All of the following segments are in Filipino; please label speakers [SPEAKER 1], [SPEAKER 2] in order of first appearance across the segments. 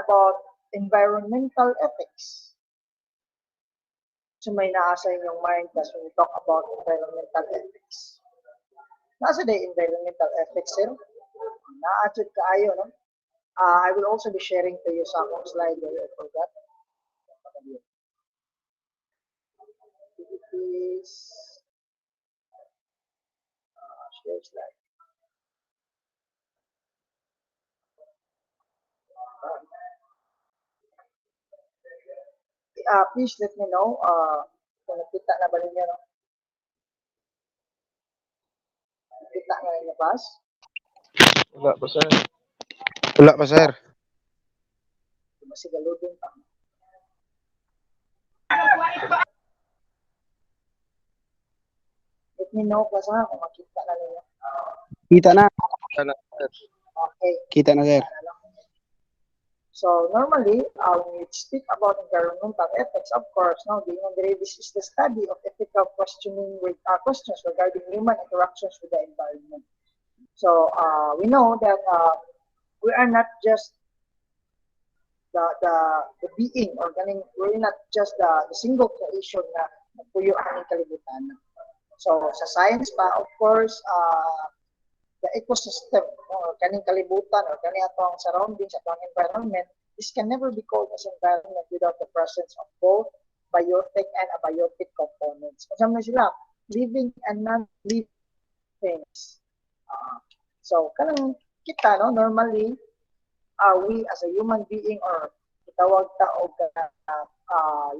[SPEAKER 1] about environmental ethics. So may naasa inyong mind kasi when we talk about environmental ethics. Nasa day environmental ethics, sir? Naatid kaayo, no? I will also be sharing to you sa akong slide where I forgot. It is share slide. Please let me know kung nakita na ba ninyo, no? Nakita nga ninyo, Bas?
[SPEAKER 2] Wala pa, sir. Wala pa, sir.
[SPEAKER 1] Masigaludin pa. Let me know, Bas, ha, kung makita na ninyo.
[SPEAKER 2] Kita na. Kita na, sir.
[SPEAKER 1] Okay.
[SPEAKER 2] Kita na, sir.
[SPEAKER 1] So normally, when we speak about environmental ethics, of course, no, this is the study of ethical questioning with questions regarding human interactions with the environment. So we know that we are not just the being, or we're not just the single creation na puyo ang kalibutan. So sa science pa, of course, the ecosystem or kaning kalibutan or kaning atong surroundings, atong environment, this can never be called as environment without the presence of both biotic and abiotic components. Kasama sila, living and non-living things. So kanang kita, no, normally we as a human being, or itawag ta og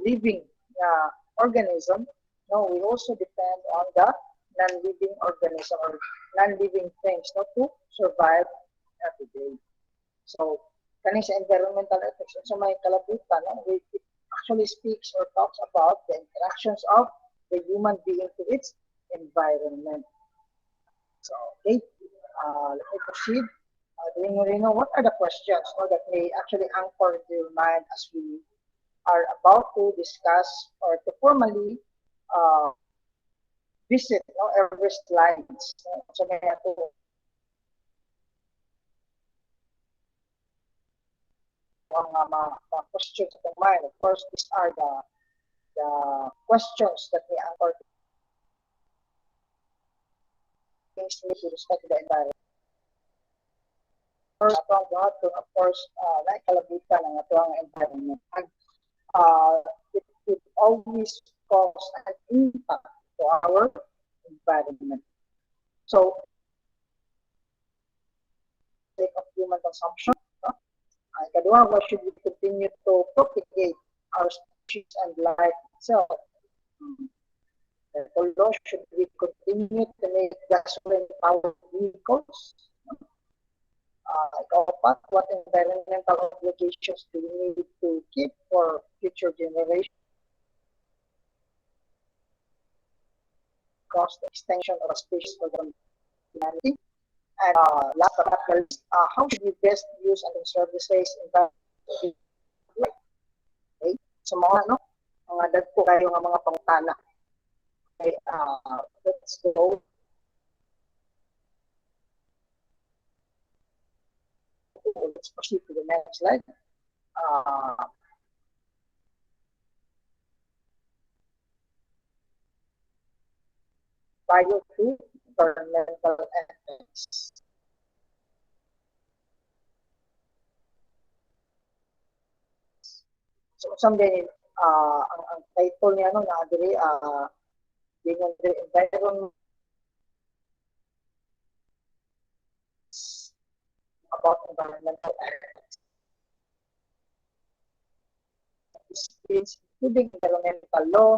[SPEAKER 1] living organism, no, we also depend on the non-living organism or non-living things, no, to survive every day. So, kaning sa environmental ethics, so may kalabutan, no, it actually speaks or talks about the interactions of the human being to its environment. So, okay, let me proceed. Do you know what are the questions, no, that may actually anchor your mind as we are about to discuss or to formally visit, no, every slides. So may ako mga questions in mind. Of course, these are the questions that we anchor things with respect to the environment. Of course, like kalabutan ng atong environment. And it would always cause an impact to our environment. So, sake of human consumption, no? Kadua, why should we continue to propagate our species and life itself? Although, should we continue to make gasoline-powered vehicles? What environmental obligations do we need to keep for future generations? Cost extension of a species for the humanity. And last but not least, how should we best use and conserve the space in the life? Okay? So mga dagko kayo nga mga pangutana. Okay, let's go. Let's proceed to the next slide. Prior to environmental ethics. So someday, ang title niya no, na diri being the environment about environmental ethics. Including environmental law,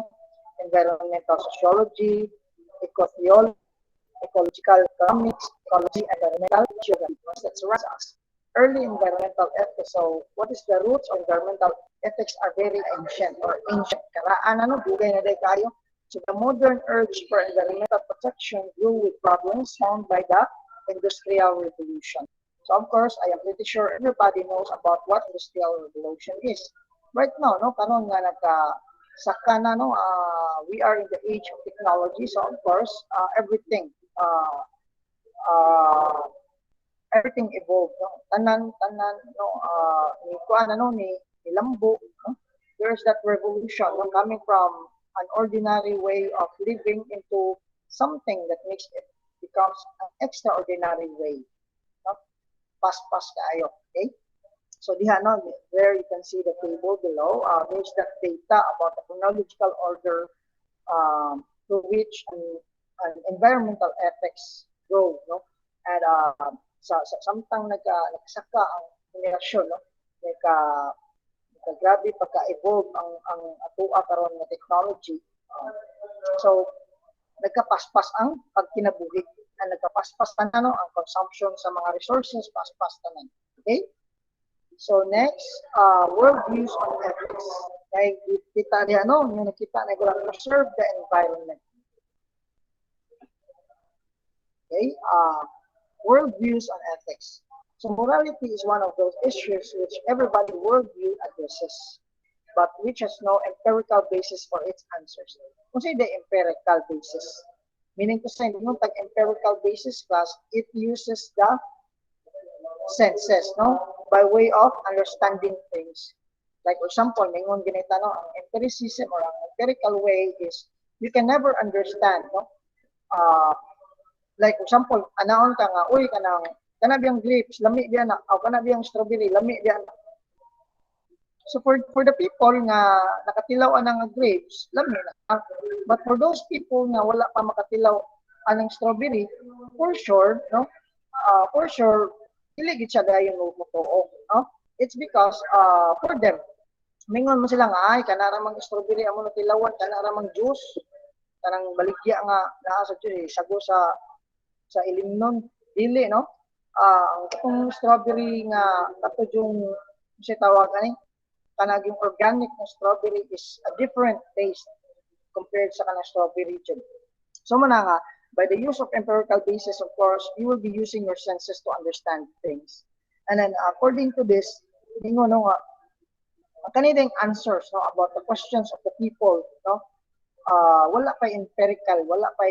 [SPEAKER 1] environmental sociology, ecotheology, ecological economics, ecology, and environmental geography. That's us. Early environmental ethics. So, what is the roots of environmental ethics are very ancient or ancient. Karaan ano, bugay na day kayo. So, the modern urge for environmental protection grew with problems found by the Industrial Revolution. So, of course, I am pretty sure everybody knows about what Industrial Revolution is. Right now, no, karon nga saka na, no, we are in the age of technology. So, of course, everything everything evolved, no? Tanan, no, ni kuan ano ni lambo, no? There's that revolution, no, coming from an ordinary way of living into something that makes it becomes an extraordinary way, no? Pas kaayo, okay? So diha no, there you can see the table below. There's that data about the chronological order to which an environmental ethics grow, no? And sa samtang nagsaka ang henerasyon, no? Grabe pagka-evolve ang atua karon nga technology. So nagkapaspas ang pagkinabuhi, and nagkapaspas tanan, no, ang consumption sa mga resources, paspas tanan. Okay? So next, worldviews on ethics. Kaya kita niya, no, yung nakita na gulang preserve the environment. Okay, worldviews on ethics. So morality is one of those issues which everybody worldview addresses, but which has no empirical basis for its answers. Kung say the empirical basis, meaning to say, yung tag-empirical basis class, it uses the senses, no? By way of understanding things. Like for example, mingon ginita, no? Ang empiricism or ang empirical way is you can never understand, no? Like for example, anaon ka nga, uy, kanabiyang grapes, lami biya na, o kanabiyang strawberry, lami biya na. So for the people nga nakatilaw anang grapes, lami na. But for those people nga wala pa makatilaw anang strawberry, for sure, no? For sure, dili gid siya dayon mo totoo, no? It's because for them, mingon mo sila nga ay kanara mang strawberry amo natilawan, kanara mang juice, kanang baligya nga naa sa juice, sago sa ilimnon, dili, no? Ang itong strawberry nga kato yung si tawag ani kanang organic na strawberry is a different taste compared sa kanang strawberry dyan. So mana nga, by the use of empirical basis, of course, you will be using your senses to understand things. And then according to this, dingo no nga, kanideng answers, no, about the questions of the people, no, wala pa empirical, wala pa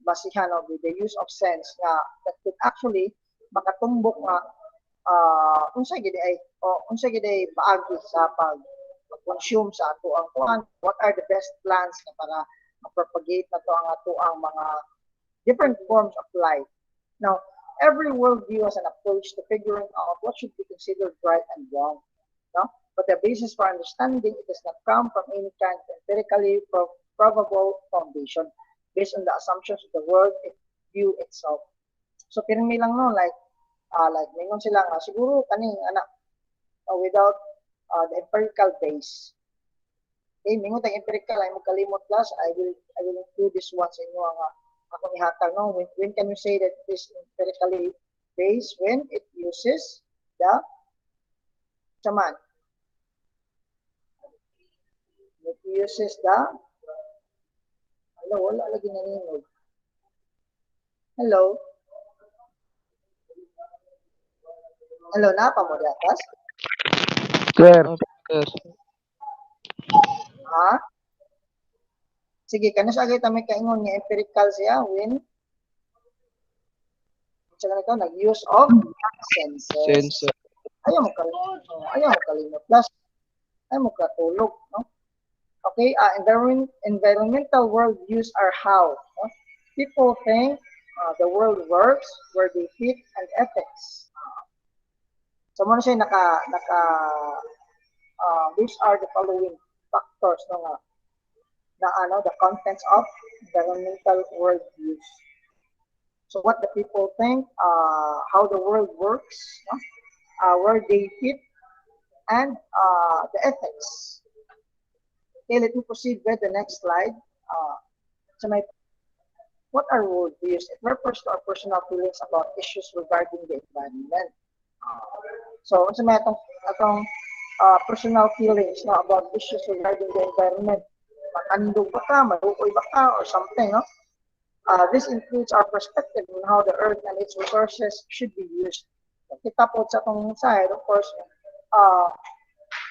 [SPEAKER 1] basihan, no, with the use of sense nga that could actually makatumbok nga unsa gid ay unsa gid ay paagi sa pag-consume sa ato ang kuan, what are the best plans para ma-propagate na to ang ato ang mga different forms of life. Now, every worldview has an approach to figuring out what should be considered right and wrong. No? But the basis for understanding it does not come from any kind of empirically probable foundation based on the assumptions of the worldview itself. So pirmi lang no, like mingon sila nga siguro kaning anak without the empirical base. Okay, mingon tag empirical ay mo kalimot plus I will include this one sa inyo nga ako ihatag, no? When can you say that it is empirically based? When it uses the saman. It uses the wala lagi naninog. Hello? Hello, napa mo datas?
[SPEAKER 2] Sir.
[SPEAKER 1] Ha? Sige, kano sa agay tamay kaingon nga empirical siya when sa ganito nag-use of senses. Ayaw mo kalimot plus ayaw mo katulog, no? Okay, environmental worldviews are how, no? People think the world works, where they fit, and ethics. So mo siya these are the following factors, no, nga the contents of environmental worldviews. So what the people think, how the world works, no? Where they fit, and the ethics. Okay, let me proceed with the next slide. What are worldviews? It refers to our personal feelings about issues regarding the environment. So, sa may atong personal feelings, no, about issues regarding the environment. Makandog ba ka, malukoy ba ka, or something, no? This includes our perspective on how the earth and its resources should be used. Kita po sa itong side, of course,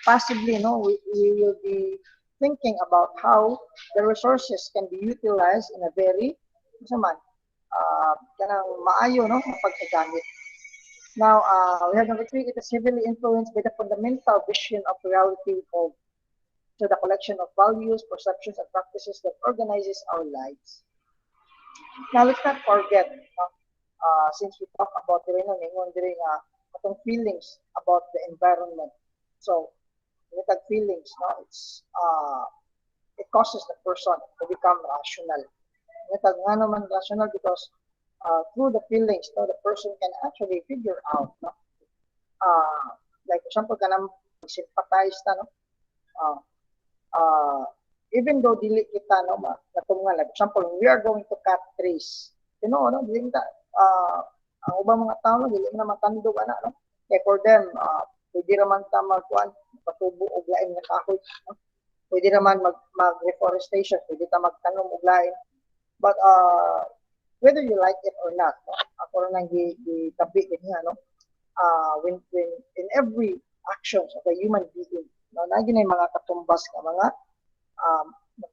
[SPEAKER 1] possibly, no, we will be thinking about how the resources can be utilized in a very kanang maayo, no, pagkagamit. Now, we have number 3. It is heavily influenced by the fundamental vision of reality of to the collection of values, perceptions, and practices that organizes our lives. Now, let's not forget, since we talk about atong feelings about the environment. So, yung feelings, no, it causes the person to become rational. Nga naman rational because through the feelings, no, the person can actually figure out, no, like for example, kanang sympathize ta, no, uh, uh, even though dili kita, no, natungan, like for example, we are going to cut trees, no, dili ta, ang ubang mga tao, no, dili na matandog, no, kaya for them, pwede naman ta magkuhan, patubo og laing nga kahoy, no? Pwede naman mag-reforestation, pwede ta magtanom og lain. But whether you like it or not, no? Ako nang gitabi niya, no? When in every actions of a human being, no, na ginay mga katumbas nga mga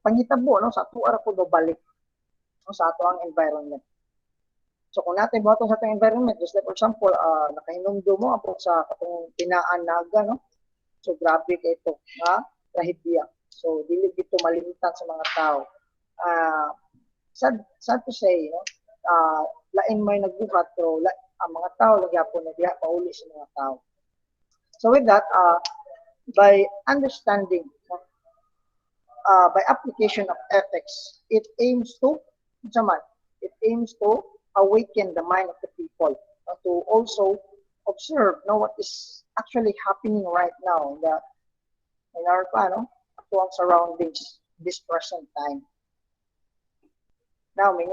[SPEAKER 1] pangitabo, no, sa ato ara ko do balik, no, sa ato ang environment. So kung natin buhaton sa atong environment, just like for example, nakahinumdo mo apod sa katong tinaan naga, no? So grabe kay ito, trahedya. So dili gito malimtan sa mga tao. Sad to say, no? Lain may nagbuhat pero ang mga tao nagyapon na diha pauli sa mga tao. So with that, by understanding, by application of ethics, it aims to awaken the mind of the people, to also observe, what is actually happening right now in our actual surroundings this present time. Now, may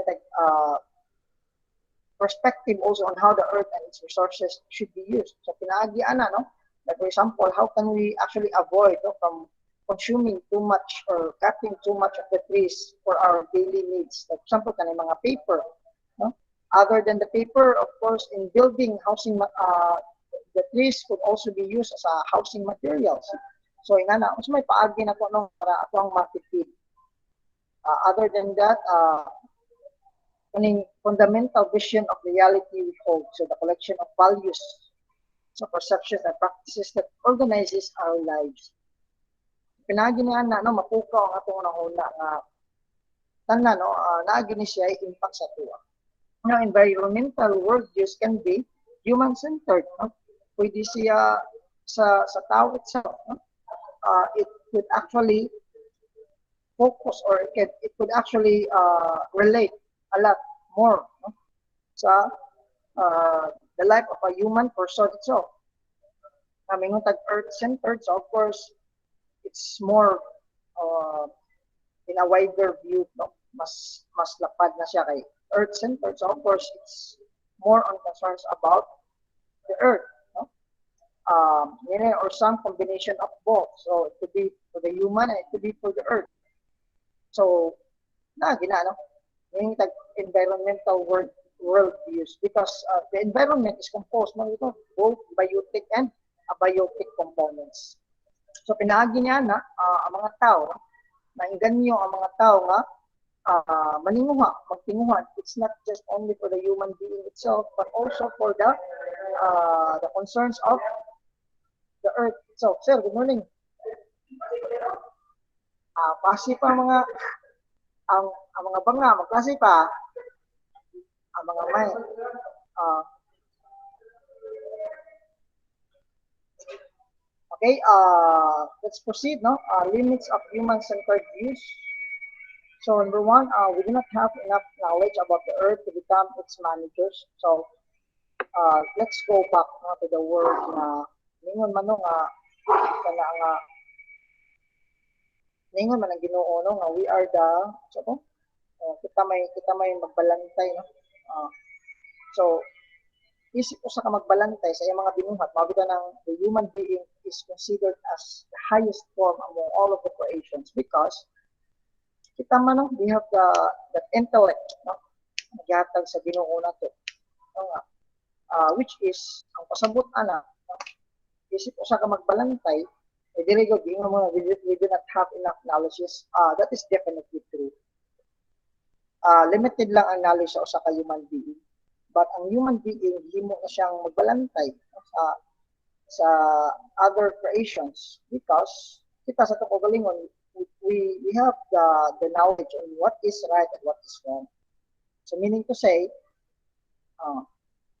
[SPEAKER 1] perspective also on how the earth and its resources should be used. So pinaagian na, no? Like for example, how can we actually avoid, no, from consuming too much or cutting too much of the trees for our daily needs? Like for example, kanay mga paper, no? Other than the paper, of course, in building housing, the trees could also be used as housing materials. So ingana, mas may paagi na ko no para ato ang matipid. Other than that, a fundamental vision of reality we hold, so the collection of values, so perceptions and practices that organizes our lives. Pinagi niya na, no, mapukaw ang atong nahuna nga tanan, no, naagi ni siya impact sa tuwa. Now, environmental worldviews can be human-centered, no? Pwede siya sa tao itself, no? It could actually focus or it could actually relate a lot more, no, sa the life of a human person itself. Kaming earth-centered, so of course, it's more in a wider view, no? Mas lapad na siya kay earth-centered. So of course, it's more on concerns about the earth, no? Or some combination of both. So it could be for the human and it could be for the earth. So, no? Yung environmental worldviews, because the environment is composed ng both biotic and abiotic components. So pinaagi niya na ang mga tao, nainganyo ang mga tao nga magtinguha. It's not just only for the human being itself, but also for the concerns of the earth itself. Sir, good morning. Klase pa ang mga banga, magklase pa ang mga may. Okay, let's proceed, no? Limits of human-centered views. So number 1, we do not have enough knowledge about the earth to become its managers. So let's go back, no, to the word na ningon man ningon man ang Ginoo, no, nga we are the kita may magbalantay, no. So isip usa ka magbalantay sa iyang mga binuhat, mabita ng the human being is considered as the highest form among all of the creations because kita man, no, we have that intellect, no, nagyatag sa Ginoo nato, no, which is ang pasabot ana, no, isip usa ka magbalantay, dili gud we do not have enough knowledge. That is definitely true. Limited lang ang knowledge sa usa ka human being. But ang human being, himo na siyang magbalantay sa other creations because kita sa itong kagalingon, we have the knowledge on what is right and what is wrong. So meaning to say,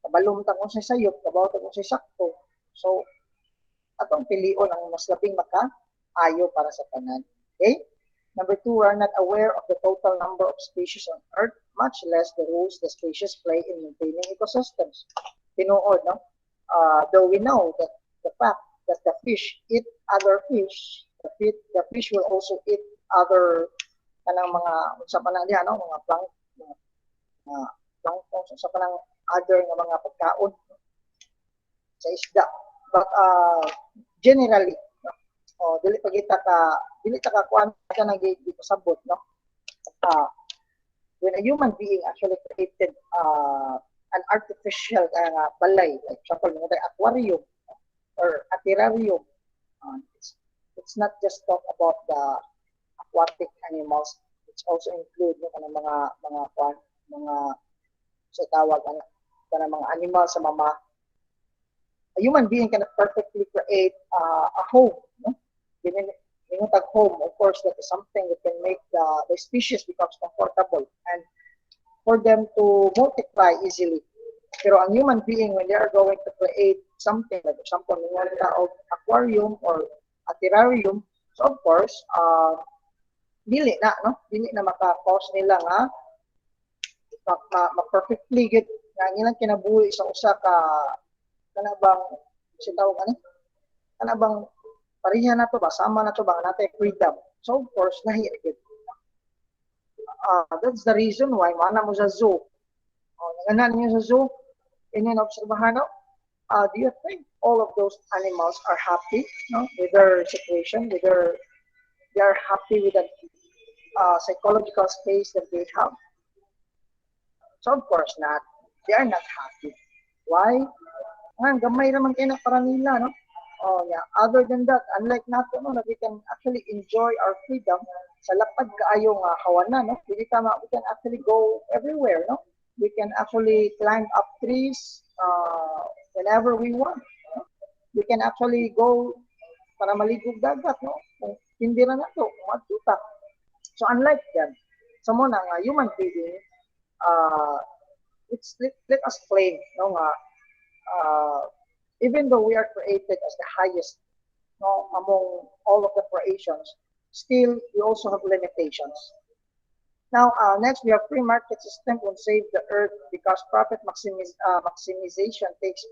[SPEAKER 1] kabalumtan kung sa sayop, kabawtan kung sa sakto. So, atong pilion ang mas labing maka-ayo para sa tanan. Okay? Number 2, we are not aware of the total number of species on Earth, much less the roles the species play in maintaining ecosystems. Tinuod, no? Though we know that the fact that the fish eat other fish, the fish will also eat other kanang mga sa panang diha, no? Mga plankton, sa panang other nga mga pagkaon sa isda. But generally, dili ta ka kuan ka nang dito sabot, no? When a human being actually created an artificial balay, like example, mga aquarium or a terrarium, it's not just talk about the aquatic animals, it's also include mga sa tawag mga animal sa mama. A human being cannot perfectly create a home, no? Tag home, of course, that is something that can make the species becomes comfortable and for them to multiply easily. Pero ang human being, when they are going to create something, like for example, of aquarium or a terrarium, so of course, dili na maka-cause nila nga ma-perfectly good nga nilang kinabuhi sa usa ka kanabang sitaw kanabang pareha na to ba, sama na to ba, natay freedom. So of course, nahiya. That's the reason why mana mo sa zoo. Nanganan niyo sa zoo, inyo na obserbahan, no? Do you think all of those animals are happy, no, with their situation, whether they are happy with the psychological space that they have? So of course not. They are not happy. Why? Gamay naman kayo na para nila, no? Yeah. Other than that, unlike nato, no, that we can actually enjoy our freedom sa lapad kaayo nga kawanan, no? We can actually go everywhere, no? We can actually climb up trees whenever we want. No? We can actually go para maligog dagat, no? Kung hindi na nato, matuta. So unlike them, sa mo nga human being, let us claim, no, nga even though we are created as the highest, no, among all of the creations, still we also have limitations. Now, next we have free market system will save the earth because profit maximization takes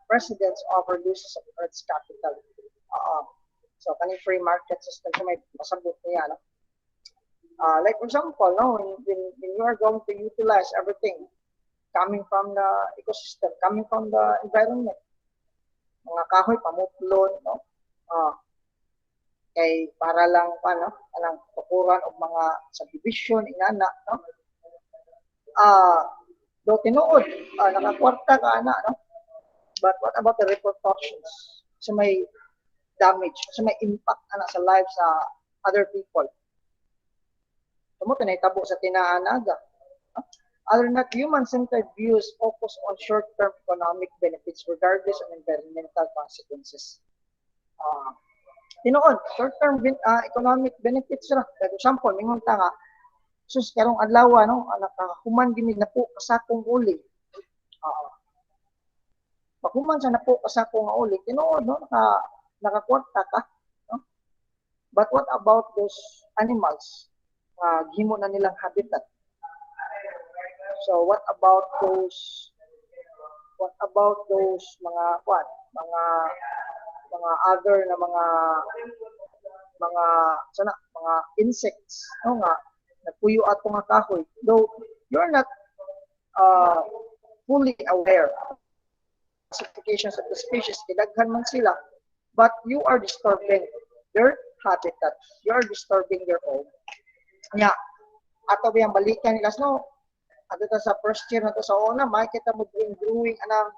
[SPEAKER 1] precedence over uses of earth's capital. So, kaning free market system, so may masabot niya, no? Like for example, no, when you are going to utilize everything coming from the ecosystem, coming from the environment, mga kahoy pamuplon, no? Kay para lang anang tukuran og mga subdivision inana, no? Do tinuod nakakwarta ka ana, no? But what about the repercussions? So may damage, so may impact ana sa lives sa other people. Tamo tanay tabo sa tinaanaga. Other not human-centered views focus on short-term economic benefits regardless of environmental consequences. Tinuod, short-term economic benefits ra. For example, mingon ta nga, sus karong adlaw, no, nakahuman gini na po kasakong uli. Paghuman sa napo kasakong uli, tinuod, no, nakakwarta ka, no? But what about those animals? Gihimo na nilang habitat. So what about those mga other na mga insects, no, nga nagpuyo ato nga kahoy, though you're not fully aware of classifications of the species, kidaghan man sila, but you are disturbing their habitat, you are disturbing their home. Nya ato biyang balikan nila, no, ato ta sa first year na to sa una, makikita mo growing anang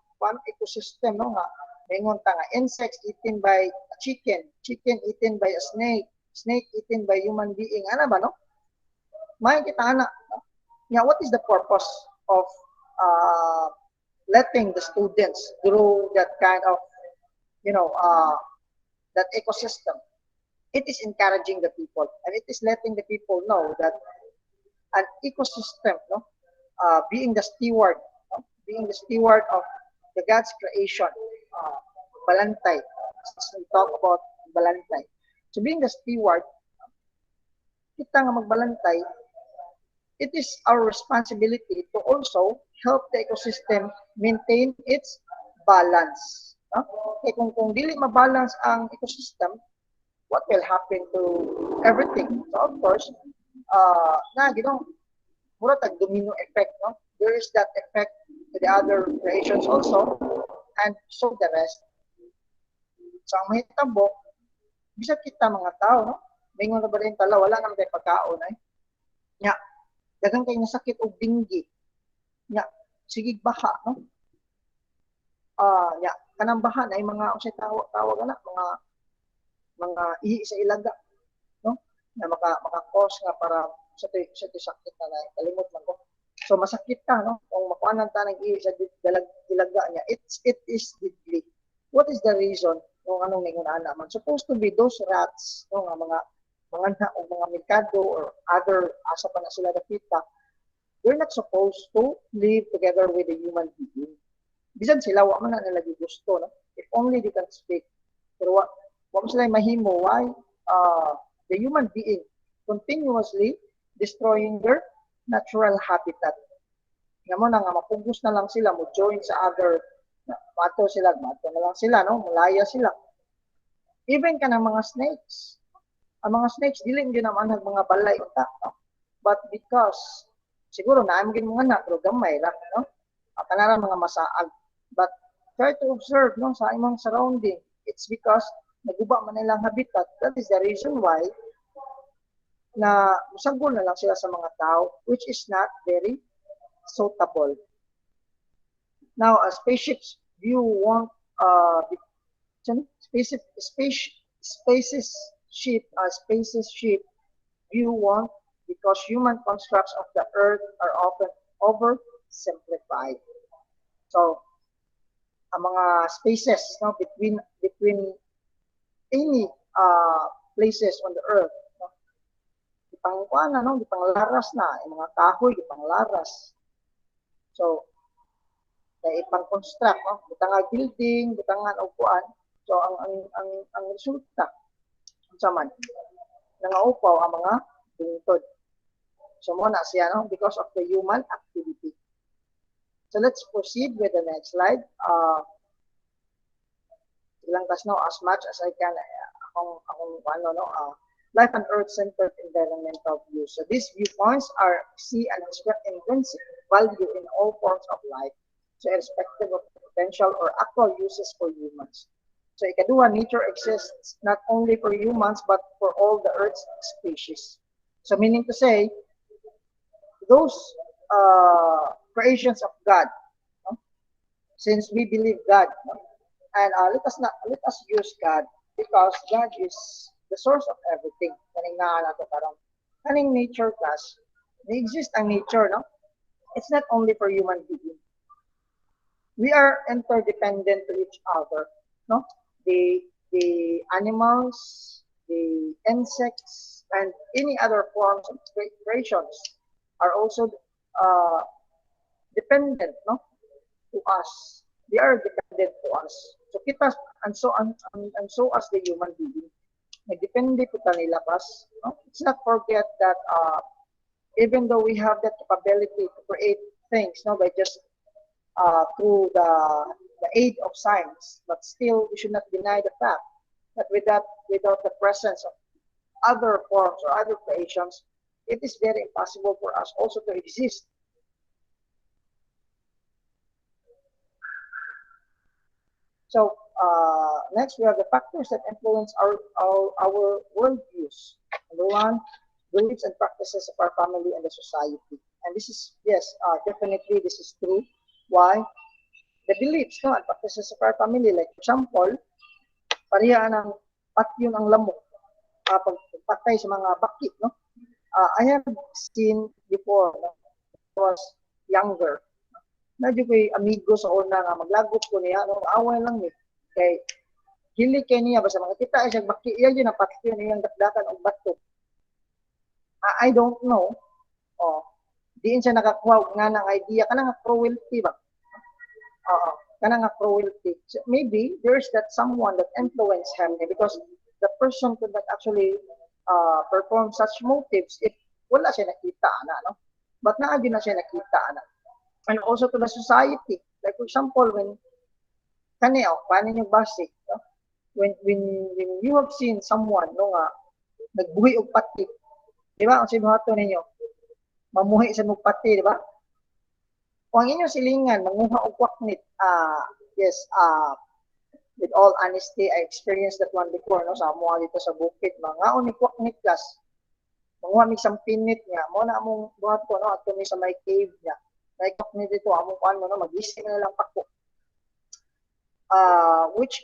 [SPEAKER 1] ecosystem, no, nga mingon ta nga insects eaten by a chicken eaten by a snake eaten by human being, ana ba, no? Makikita ana, no? Nya what is the purpose of letting the students grow that kind of, you know, that ecosystem. It is encouraging the people, and it is letting the people know that an ecosystem, no, being the steward, no, being the steward of the God's creation, balantay. Since we talk about balantay, so being the steward, kita nga magbalantay, it is our responsibility to also help the ecosystem maintain its balance. No? Eh, kung dili mabalance ang ecosystem, what will happen to everything? So of course, mura tag domino effect, no? There is that effect to the other creations also, and so the rest. So ang mahitabo, bisa kita mga tao, no? Mingon na ba rin tala, wala naman tayo pagkaon, eh. Nya, dagang kayo nasakit o binggi. Nya, sigig baha, no? Nya, kanang baha na mga, usay tawag na, mga ihi sa ilaga, no? Na maka-cause nga para sa sakit na kalimot man ko. So masakit ka, no? Kung makuanan ta ng ihi sa ilaga niya, it is deadly. What is the reason kung anong ningunan naman? Supposed to be those rats, no, nga mga o mga merkado or other asa pa na sila nakita, they're not supposed to live together with a human being. Bisan sila, wa man na nila gusto, no? If only they can speak. Pero wa mo sila mahimo, why the human being continuously destroying their natural habitat. Nga mo na nga, mapugos na lang sila, mo join sa other, mato na lang sila, no? Malaya sila. Even ka ng mga snakes. Ang mga snakes, dili din naman ang mga balay unta, no? But because, siguro naamgin mga na, pero gamay ra, no? Kanara mga masaag. But try to observe, no, sa imong surrounding. It's because naguba man nilang habitat. That is the reason why na musagol na lang sila sa mga tao, which is not very suitable. Now, spaceships, do you want spaceship view one because human constructs of the earth are often oversimplified. So, ang mga spaces, no, between any places on the earth, no, ipangkuana, no, ipanglaras na, yung mga kahoy, ipanglaras. So, ipang-construct, no, butangan building, butangan upuan. So, ang resulta, sa man, nangaupaw ang mga bungtod. So, muna siya, no, because of the human activity. So, let's proceed with the next slide. Ilang kas, no, as much as I can, life and earth-centered environmental views. So, these viewpoints see an intrinsic value in all forms of life, so irrespective of potential or actual uses for humans. So, ikadua, nature exists not only for humans, but for all the Earth's species. So, meaning to say, those creations of God, no? Since we believe God, no? And let us use God because God is the source of everything. Kaning nature class, exist ang nature, no? It's not only for human beings. We are interdependent to each other, no? The animals, the insects, and any other forms of creations are also dependent, no, to us. They are dependent to us. So kita and so as the human being, nagdepende po kanila kas. No? Let's not forget that even though we have that capability to create things, no, by just through the aid of science, but still we should not deny the fact that without the presence of other forms or other creations, it is very impossible for us also to exist. So next we have the factors that influence our worldviews. Number one, beliefs and practices of our family and the society. And this is, yes, definitely this is true. Why? The beliefs, no, and practices of our family. Like example, pareha ng patyon ang lamok, pagpatay sa mga bakit, no? I have seen before, no, when I was younger, Medyo ko'y amigo sa una nga maglagop ko niya, ano, away lang ni. Kay dili kay niya basta makita siya baki iya gyud napatyo niyang dakdakan og bato. I don't know. Oh, diin siya nakakuha og nga ng idea kana nga cruelty ba. Oo, kana nga cruelty. So maybe there's that someone that influenced him because the person could not actually perform such motives if wala siya nakita ana no. But naa gyud na siya nakita ana. And also to the society. Like for example when kani paano yung basic no? When you have seen someone no nga nagbuhi og pati, di ba? Ang sinuhato ninyo, mamuhi sa mong pati, di ba? Kung ang inyong silingan, manguha og kwaknit, yes, with all honesty, I experienced that one before, no? Sa mga dito sa bukid, mangaon ni kwaknit class, manguha mi isang pinit niya, mo na among buhat ko, no? At kami sa may cave niya, may kwaknit dito, among kuhan mo, no? Mag-isip na lang pako. Which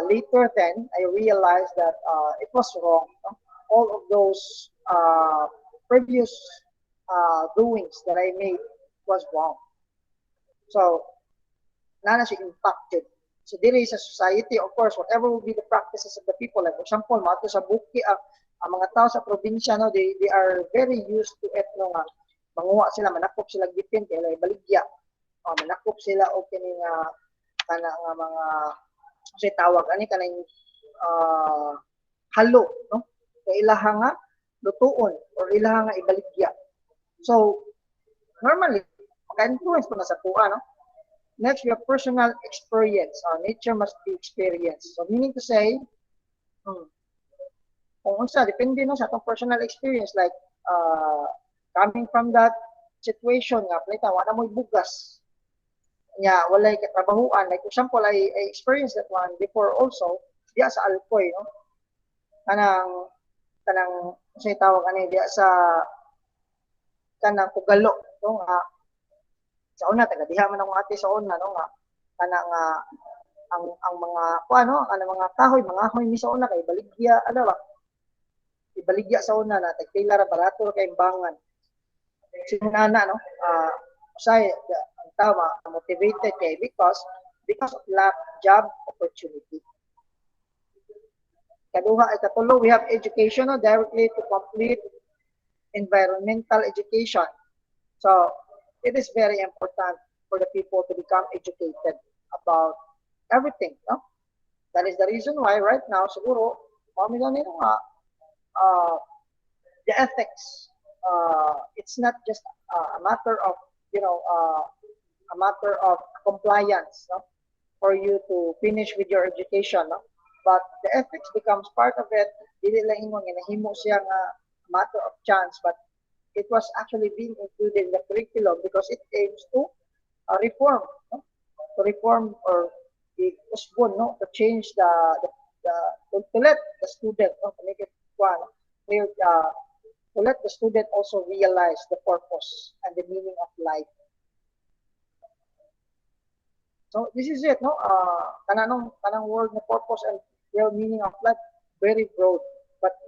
[SPEAKER 1] later then I realized that it was wrong. No? All of those previous doings that I made was wrong. So, nana siya impacted. So, dili sa society, of course, whatever will be the practices of the people. Like, for example, mato sa buki, ang mga tao sa probinsya, no, they are very used to it, no, nga, manguha sila, manakop sila gipin, kaya baligya. Manakop sila o kining kana nga mga kasi tawag ani kanang halo no kay ilaha nga lutuon or ilaha nga ibaligya. So normally maka-influence ko na sa tuwa no. Next we have personal experience. Nature must be experienced. So meaning to say kung unsa depende no sa atong personal experience like coming from that situation nga plita wala mo bugas nya walay katrabahuan like for example I experienced that one before also diya sa Alcoy no kanang say tawag ani diya sa kanang Pugalo no nga sa una taga diha man ang ate sa una no nga kanang ang mga kuano ang mga kahoy mga kahoy ni sa una kay baligya ano ba ibaligya sa una na tagpila ra barato kay imbangan sinana no say ang tama motivated kay because of lack job opportunity. Kaduha ay katulo we have education no, directly to complete environmental education. So it is very important for the people to become educated about everything no. That is the reason why right now siguro mami na nila nga the ethics it's not just a matter of you know a matter of compliance no? For you to finish with your education no? But the ethics becomes part of it dili lang imo nga nahimo siya nga matter of chance but it was actually being included in the curriculum because it aims to reform no? To reform or usbon no to change the to let the student no? To make it one clear to let the student also realize the purpose and the meaning of life. So this is it, no? Kanang word na purpose and real meaning of life, very broad. But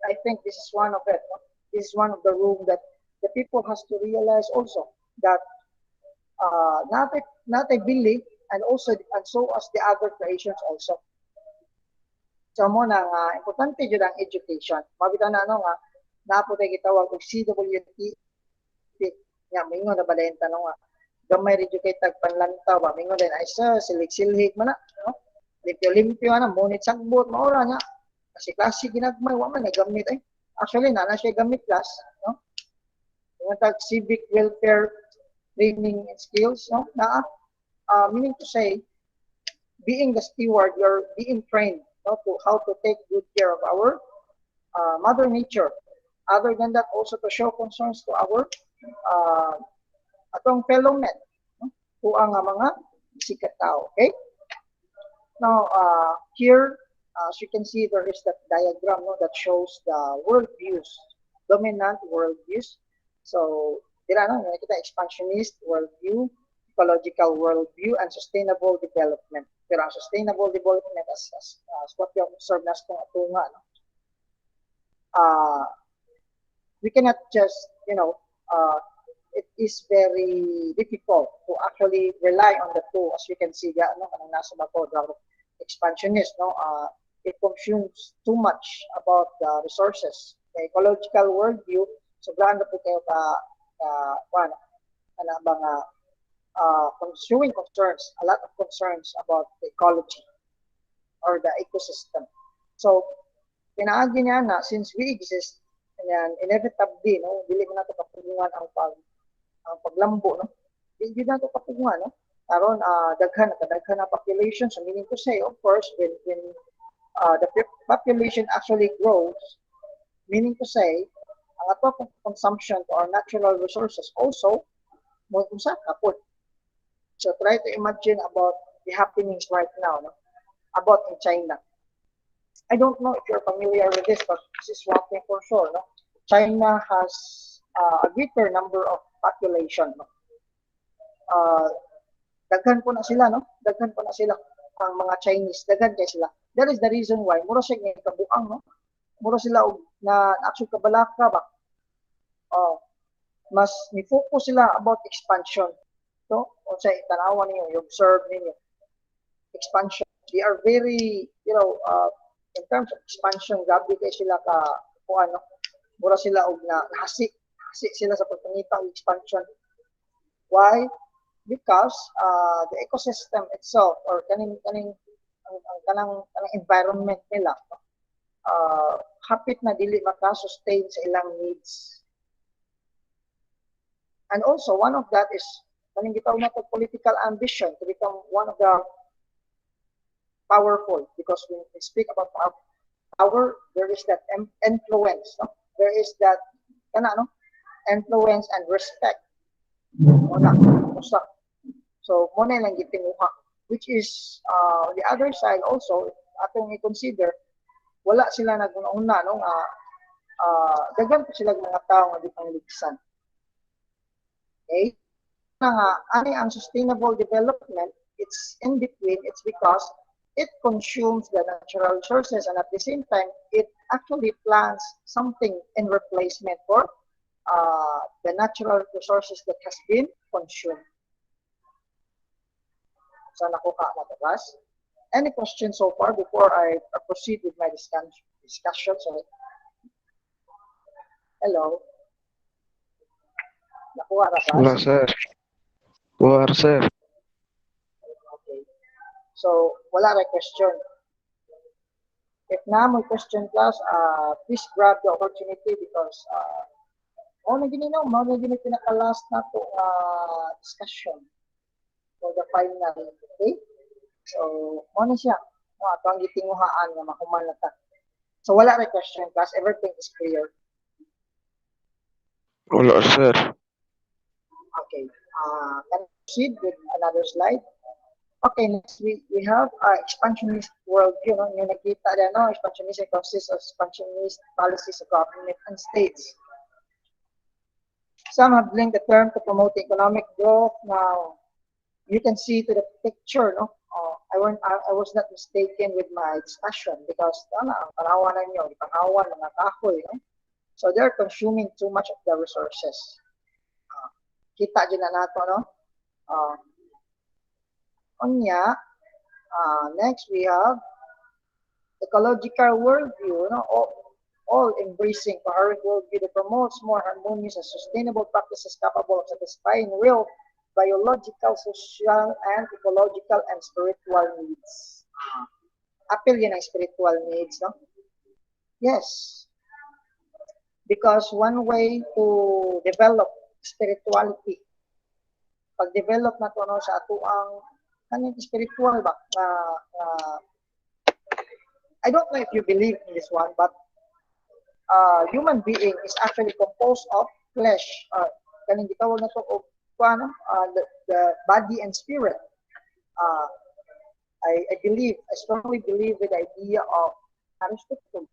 [SPEAKER 1] I think this is one of it. No? This is one of the room that the people has to realize also that not a belief and also and so as the other creations also. So mo na nga importante jud ang education. Mabitaw na ano nga napo tay gitawag og CWT nya mingon na balenta no nga gamay rin kay tag panlantaw ba mingon din ay sa silig-silhig man na no limpyo na munit sagbot maura nya kasi klase ginagmay wa man gamit ay actually na siya gamit class no yung tag civic welfare training and skills no na meaning to say being the steward you're being trained no, to how to take good care of our mother nature. Other than that, also to show concerns to our atong fellow men, no? Who ang mga sikat tao. Okay? Now, here, as you can see, there is that diagram no, that shows the worldviews, dominant worldviews. So, dira no, nakita expansionist worldview, ecological worldview, and sustainable development. Pero ang sustainable development as what you observe na sa atunga, no? We cannot just it is very difficult to actually rely on the two. As you can see, kanang nasa bato, the expansionist, it consumes too much about the resources. The ecological worldview, sobrang na po kayo consuming concerns, a lot of concerns about the ecology or the ecosystem. So, pinaagi niya na since we exist, and inevitably, dili mo na ito kapugungan ang paglambo, hindi na ito kapugungan, karon daghan na population, so meaning to say, of course, when the population actually grows, meaning to say, ang ato consumption to our natural resources also mo usa kapon. So try to imagine about the happenings right now, about in China. I don't know if you're familiar with this, but this is one thing for sure. China has a greater number of population. Daghan po na sila, Daghan po na sila ang mga Chinese, daghan kay sila. That is the reason why mura siya ng kabuang, Mura sila na actually kabalaka ba. Mas ni-focus sila about expansion. So, o sa tanawa ninyo, you observe ninyo, expansion. They are very, in terms of expansion, grabe kay sila mura sila og hasi sila sa pagpangita og expansion. Why? Because the ecosystem itself or kanang environment nila hapit na dili maka-sustain sa ilang needs. And also, one of that is kaning gitawag nato political ambition to become one of the powerful, because when we speak about power, there is that influence, there is that influence and respect. So muna lang gitinguha, which is on the other side also atong i-consider, wala sila naguna-una daghan pa sila mga tao nga di pangligisan. Okay? Ani ang sustainable development, it's in between, it's because it consumes the natural resources and at the same time, it actually plans something in replacement for the natural resources that has been consumed. So nakuha na ito, class. Any questions so far before I proceed with my discussion? Sorry. Hello. Nakuha na, class?
[SPEAKER 2] Wala, sir. Wala, sir.
[SPEAKER 1] Okay. So, wala na question. If na may question, class, please grab the opportunity because na gini pinaka-last na to discussion for the final. Okay? So, na siya. Ito ang gitinguhaan na makuman na ta. So, wala na question, class. Everything is clear.
[SPEAKER 2] Wala, sir.
[SPEAKER 1] Okay. Can we proceed with another slide? Okay, next we have expansionist worldview. Yung nakita na, expansionism consists of expansionist policies of government and states. Some have linked the term to promote economic growth. Now, you can see to the picture, I was not mistaken with my discussion because ang panawan na nyo, panawan ng kahoy, So they're consuming too much of the resources. Kita dyan na nato, next we have ecological worldview, all embracing coherent worldview that promotes more harmonious and sustainable practices capable of satisfying real biological, social, and ecological and spiritual needs. Appeal yan ang spiritual needs, Yes. Because one way to develop spirituality, pag-develop na to sa atuang spiritual ba? I don't know if you believe in this one, but human being is actually composed of flesh. Kaning gitawag na to the body and spirit. I strongly believe with the idea of Aristotle.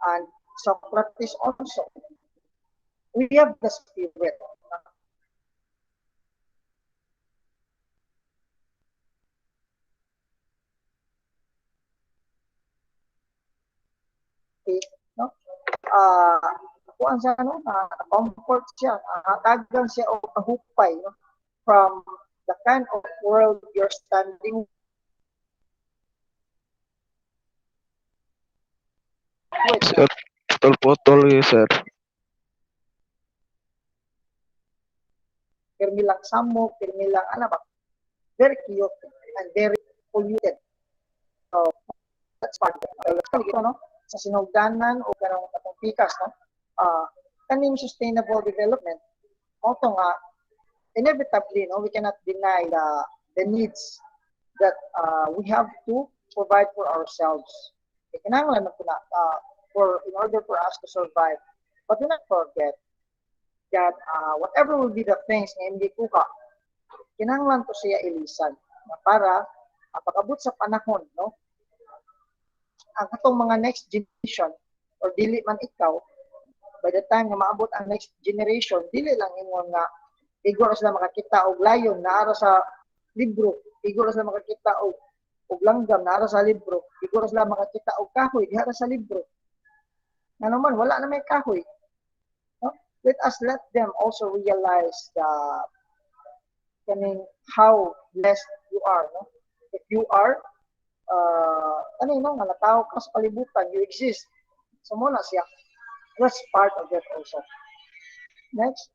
[SPEAKER 1] And Socrates also. We have the spirit. society, no? Kuan siya, no? Comfort siya, tagan siya o kahupay, no? From the kind of world you're standing with.
[SPEAKER 2] Sir, putol-putol yun, sir.
[SPEAKER 1] Pirmi lang samok, pirmi lang, ano ba? Very chaotic and very polluted. So, that's part of it. So, ito, no? Sa sinugdanan o karong katong pikas, no? Kaning sustainable development, auto nga, inevitably, no, we cannot deny the needs that we have to provide for ourselves. Kinahanglan na po na, in order for us to survive. But do not forget that whatever will be the things na hindi kuha, kinahanglan to siya ilisan na para pag-abot sa panahon, no, ang atong mga next generation or dili man ikaw, by the time na maabot ang next generation, dili lang ingon nga igor sila makakita og layon na ara sa libro, igor sila makakita og langgam na ara sa libro, igor sila makakita og kahoy diha sa libro. Nga naman wala na may kahoy. No? Let us let them also realize how blessed you are, no? If you are nga natao ka sa kalibutan, you exist. So muna siya. That's part of it also. Next,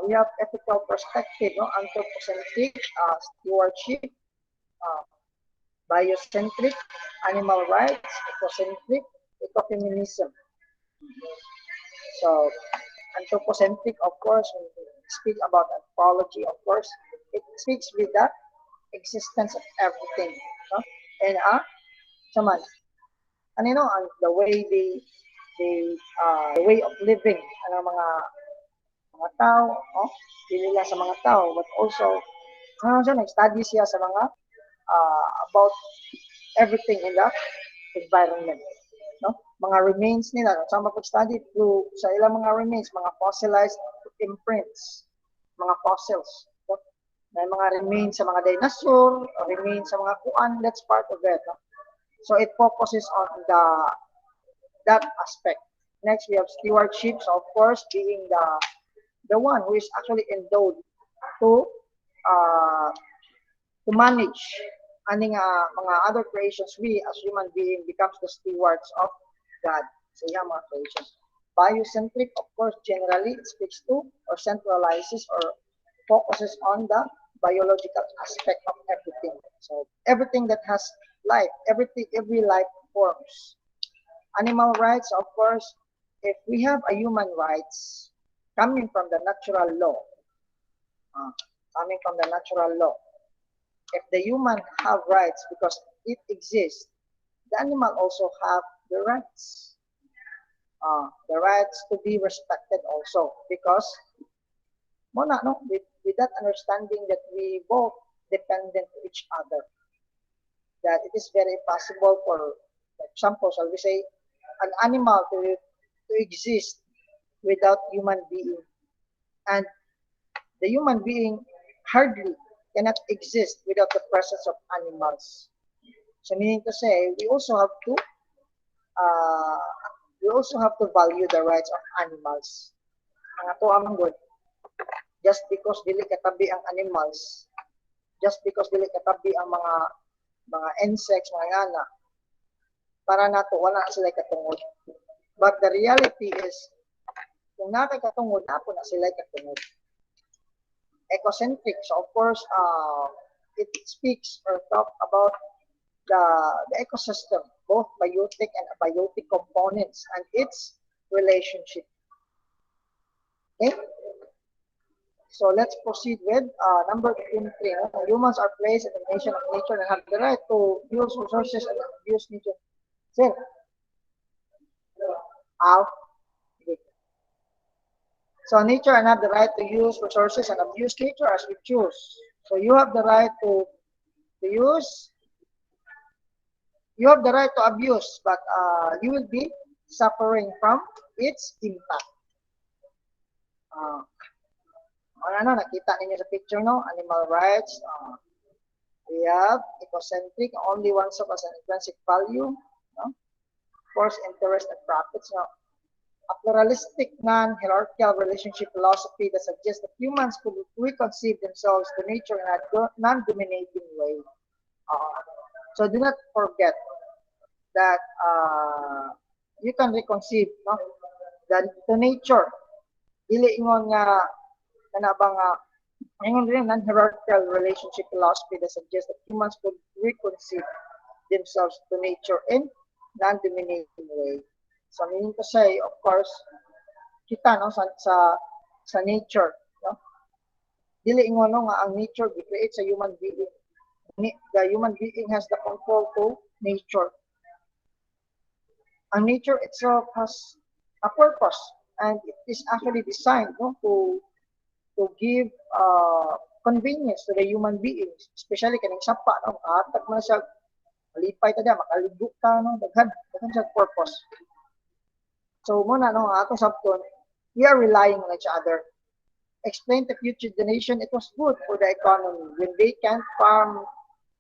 [SPEAKER 1] we have ethical perspective, no? Anthropocentric, stewardship, biocentric, animal rights, ecocentric, ecofeminism. So, anthropocentric, of course, when we speak about anthropology, of course, it speaks with the existence of everything. No? And the way the way of living ng mga tao, no? Dili lang sa mga tao, but also nag-study siya sa mga about everything in the environment, no? Mga remains nila, sa mag-study through sa ilang mga remains, mga fossilized imprints, mga fossils, no? May mga remains sa mga dinosaur, remains sa mga kuan, that's part of it, no? So it focuses on that aspect. Next, we have stewardship, so of course, being the one who is actually endowed to manage aning mga other creations. We as human being becomes the stewards of God sa iyang mga creations. Biocentric, of course, generally it speaks to or centralizes or focuses on the biological aspect of everything. So everything that has life, every life forms. Animal rights, of course, if we have a human rights coming from the natural law, if the human have rights because it exists, the animal also have the rights to be respected also, because with that understanding that we both dependent to each other, that it is very possible for example, shall we say, an animal to exist without human being, and the human being hardly cannot exist without the presence of animals. So meaning to say, we also have to value the rights of animals. Ang ato amang good, just because dili katabi ang animals, just because dili katabi ang mga insects, mga ngana, para nato wala sila katungod. But the reality is, kung nakakatungod, napo na sila katungod. Ecocentric, so of course, it speaks or talk about the ecosystem, both biotic and abiotic components and its relationship. Okay? So let's proceed with number 23. Humans are placed in the nation of nature and have the right to use resources and abuse nature. Sir? So nature and have the right to use resources and abuse nature as we choose. So you have the right to use, you have the right to abuse, but you will be suffering from its impact. Nakita ninyo sa picture, no? Animal rights. We have ecocentric, only one of as an intrinsic value. No? Of course, interest and profits. Now, a pluralistic, non-hierarchical relationship philosophy that suggests that humans could reconceive themselves to nature in a non-dominating way. So do not forget that you can reconceive, no, that to nature. Dili ingon nga kana ba nga ingon rin non-hierarchical relationship philosophy that suggests that humans could reconceive themselves to nature in non-dominating way. So meaning to say, of course, kita no sa nature, no? Dili ingon no nga ang nature gi-create sa human being. The human being has the control to nature. And nature itself has a purpose, and it is actually designed, no, to give convenience to the human beings, especially kaning sapa, no, atag na siya malipay ta diya, makaligo ka, no, daghan siya purpose. So muna no, ato sabton, we are relying on each other. Explain to future generation it was good for the economy when they can farm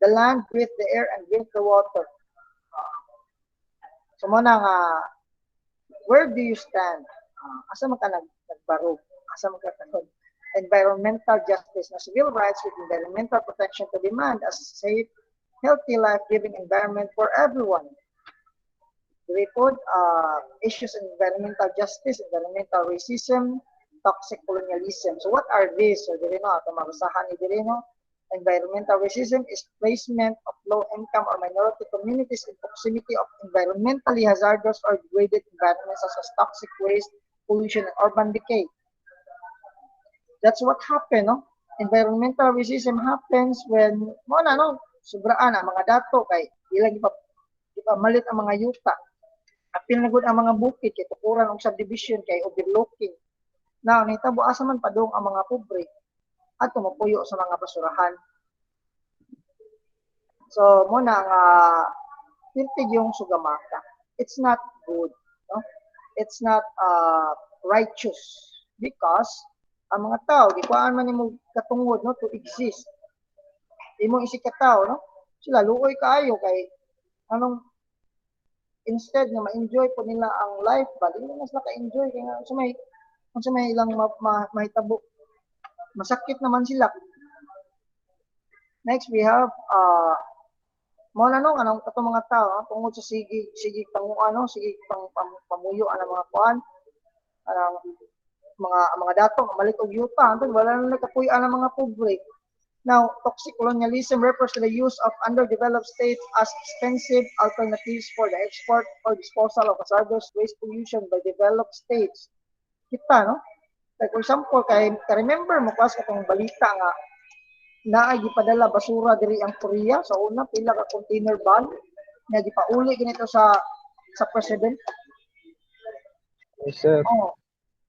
[SPEAKER 1] the land, breathe the air, and drink the water. So muna nga, where do you stand? Asa man ka nagbarog? Asa man ka kanon? Environmental justice na civil rights with environmental protection to demand a safe, healthy, life-giving environment for everyone. Report issues in environmental justice, environmental racism, toxic colonialism. So what are these? So dili no, ato mabasahan ni dili no. Environmental racism is placement of low-income or minority communities in proximity of environmentally hazardous or degraded environments such as toxic waste, pollution, and urban decay. That's what happened, no? Environmental racism happens when mo na no, sobraan ang mga dato kay ilang ipamalit ang mga yuta. Apil na gud ang mga bukid kay tukuran og subdivision kay overlooking. Now, nahitabo asa man padung ang mga pobre at tumupuyo sa mga basurahan. So, muna nga tintig yung sugamaka. It's not good, no? It's not righteous because ang mga tao, di kuan man nimo katungod, no, to exist. Imong isig ka tao, no? Sila luoy kaayo kay anong instead na ma-enjoy po nila ang life ba, di na sila ka-enjoy kay nga sa may ilang mahitabo. Masakit naman sila. Next, we have mo na no anong katong mga tao tungod sa sige panguan, no, sige pamuyo ang mga kuan, anang mga dato malit og yuta antud wala na nakapuy-an ang mga pobre. Now, toxic colonialism refers to the use of underdeveloped states as expensive alternatives for the export or disposal of hazardous waste pollution by developed states. Kita, no? Like for example, remember mo kas katong balita nga naay gipadala basura diri ang Korea sa una pila ka container ban nga gipauli ginito sa president.
[SPEAKER 2] Yes, sir.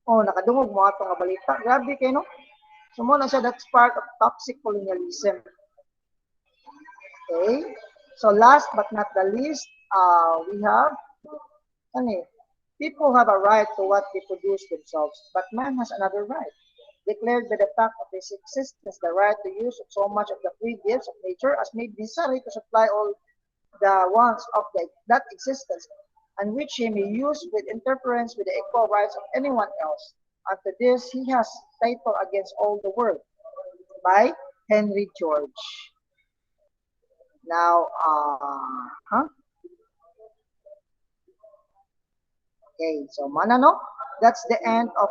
[SPEAKER 1] Nakadungog mo ato nga balita. Grabe kay no. Sumo na siya, that's part of toxic colonialism. Okay? So last but not the least, we have people have a right to what they produce themselves, but man has another right, declared by the fact of his existence, the right to use so much of the free gifts of nature as may be necessary to supply all the wants of that existence, and which he may use with interference with the equal rights of anyone else. After this, he has title against all the world by Henry George. Now, okay, so manano, that's the end of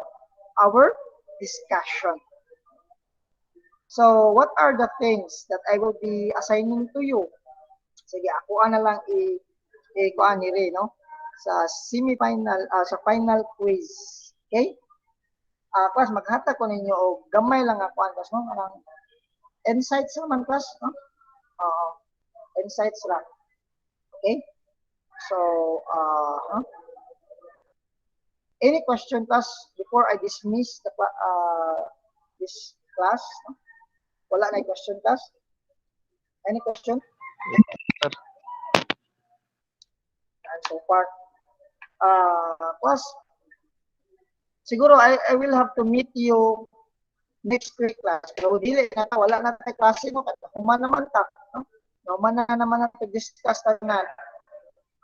[SPEAKER 1] our discussion. So, what are the things that I will be assigning to you? Sige, ako na lang kuan ni Ray, no? Sa semi-final, sa final quiz. Okay? Class, maghatag ko ninyo o gamay lang ako ang class, no? Anong insights naman, class, no? Insights lang. Okay? So, any question, class, before I dismiss this class? No? Wala na question, class? Any question? And so far, class, siguro I will have to meet you next week, class. Pero dili na wala na tayo klase, no? Human naman ta, no? Human na naman natin discuss tanan.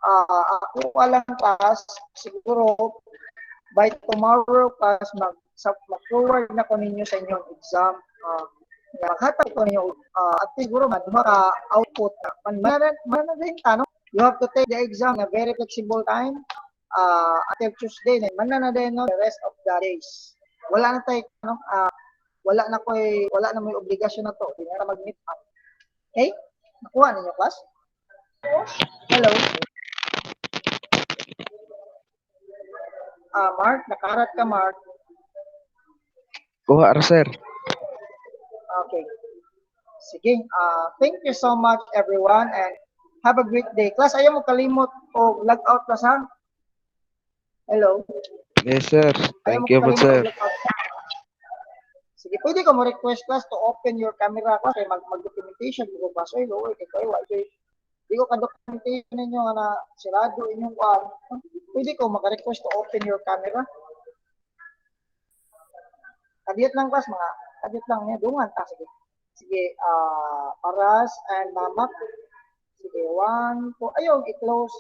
[SPEAKER 1] Ako alam class, siguro by tomorrow class mag-forward na ko ninyo sa inyong exam. Maghatag ko ninyo at siguro maka-output na. Man rin ano, you have to take the exam in a very flexible time. Until Tuesday na man na din no, the rest of the days. Wala na tayo ano, wala na may obligasyon na to. Hindi na mag-meet up. Okay? Nakuha ninyo class? Hello. Mark, nakarat ka Mark.
[SPEAKER 2] Kuha ra sir.
[SPEAKER 1] Okay. Sige. Thank you so much everyone and have a great day. Class, ayaw mo kalimot o log out class ha? Hello.
[SPEAKER 2] Yes sir.
[SPEAKER 1] Ayaw mo
[SPEAKER 2] Thank you po
[SPEAKER 1] kalimot
[SPEAKER 2] sir.
[SPEAKER 1] o log out. Sige, pwede ka mo request class to open your camera class kay mag-documentation ko ba so hello kay kayo di ko ka-documentation ninyo nga na sirado inyong pwede ko mag-request to open your camera. Kadiyot lang class mga kadiyot lang niya dungan ta sige. Sige, Paras and Mamak. Sige, 1, 2, ayun, i-close.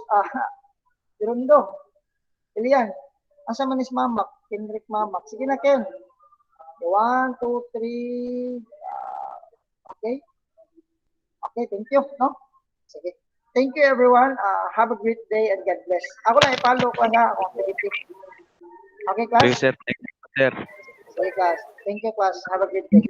[SPEAKER 1] Irundo. Ilian. Asa man is Mamak? Kendrick Mamak. Sige na, Ken. 1, 2, 3. Okay. Okay, thank you. No? Sige. Thank you, everyone. Have a great day and God bless. Ako lang i-follow ko na ako. Okay, class?
[SPEAKER 2] Thank you sir. Thank you sir.
[SPEAKER 1] Sige, class. Thank you, class. Have a great day.